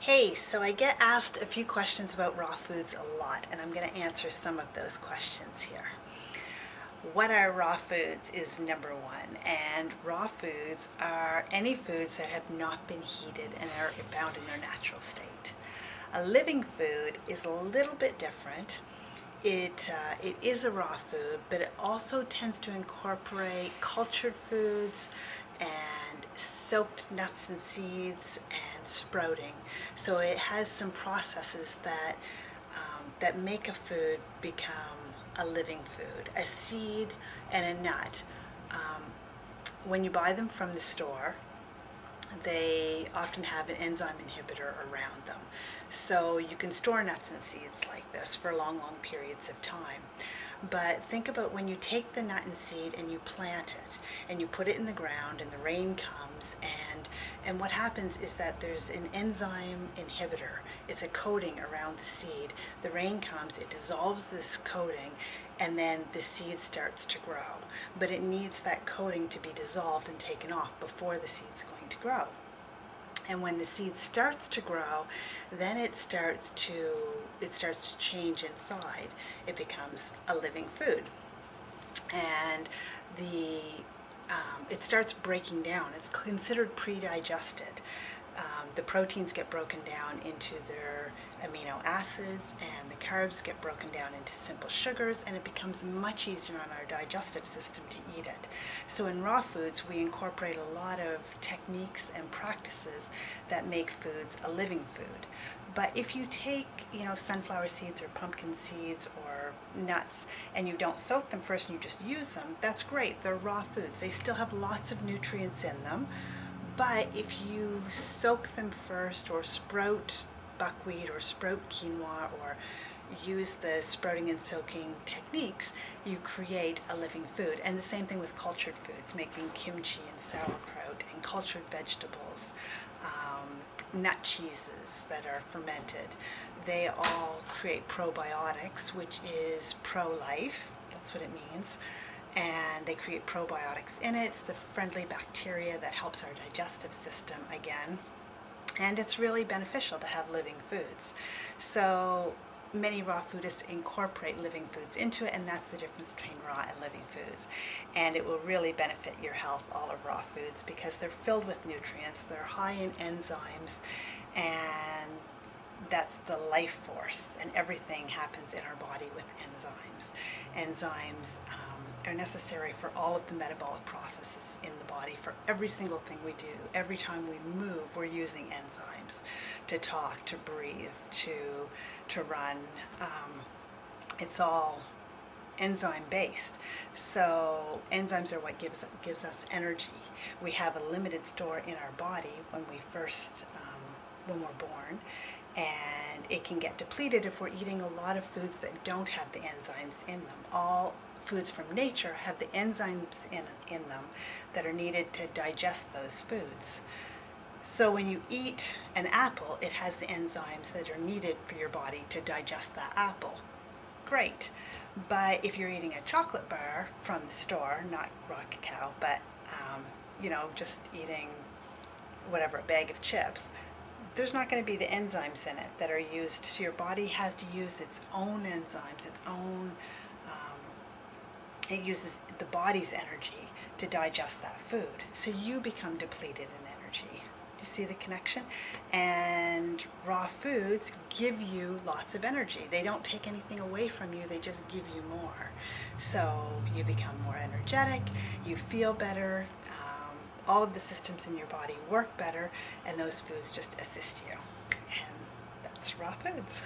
Hey, so I get asked a few questions about raw foods a lot, and I'm going to answer some of those questions here. What are raw foods is number one, and raw foods are any foods that have not been heated and are found in their natural state. A living food is a little bit different. It is a raw food, but it also tends to incorporate cultured foods and soaked nuts and seeds and sprouting. So it has some processes that make a food become a living food. A seed and a nut, when you buy them from the store, they often have an enzyme inhibitor around them. So you can store nuts and seeds like this for long, long periods of time. But think about when you take the nut and seed and you plant it and you put it in the ground and the rain comes, and what happens is that there's an enzyme inhibitor. It's a coating around the seed. The rain comes, it dissolves this coating, and then the seed starts to grow. But it needs that coating to be dissolved and taken off before the seed's going to grow. And when the seed starts to grow, then it starts to change inside. It becomes a living food, and it starts breaking down. It's considered pre-digested. The proteins get broken down into their amino acids, and the carbs get broken down into simple sugars, and it becomes much easier on our digestive system to eat it. So in raw foods, we incorporate a lot of techniques and practices that make foods a living food. But if you take, sunflower seeds or pumpkin seeds or nuts, and you don't soak them first and you just use them, that's great. They're raw foods. They still have lots of nutrients in them. But if you soak them first, or sprout buckwheat or sprout quinoa, or use the sprouting and soaking techniques, you create a living food. And the same thing with cultured foods, making kimchi and sauerkraut and cultured vegetables, nut cheeses that are fermented. They all create probiotics, which is pro-life. That's what it means. And they create probiotics in it. It's the friendly bacteria that helps our digestive system again. And it's really beneficial to have living foods. So many raw foodists incorporate living foods into it, and that's the difference between raw and living foods. And it will really benefit your health, all of raw foods, because they're filled with nutrients, they're high in enzymes, and that's the life force, and everything happens in our body with enzymes. Enzymes are necessary for all of the metabolic processes in the body, for every single thing we do. Every time we move, we're using enzymes to talk, to breathe, to run. It's all enzyme based. So enzymes are what gives us energy. We have a limited store in our body when we're born, and it can get depleted if we're eating a lot of foods that don't have the enzymes in them. All foods from nature have the enzymes in them that are needed to digest those foods. So when you eat an apple, it has the enzymes that are needed for your body to digest that apple. Great. But if you're eating a chocolate bar from the store, not raw cacao, but just eating a bag of chips, there's not going to be the enzymes in it that are used. So your body has to use its own enzymes, it uses the body's energy to digest that food. So you become depleted in energy. Do you see the connection? And raw foods give you lots of energy. They don't take anything away from you, they just give you more. So you become more energetic, you feel better, all of the systems in your body work better, and those foods just assist you. And that's raw foods.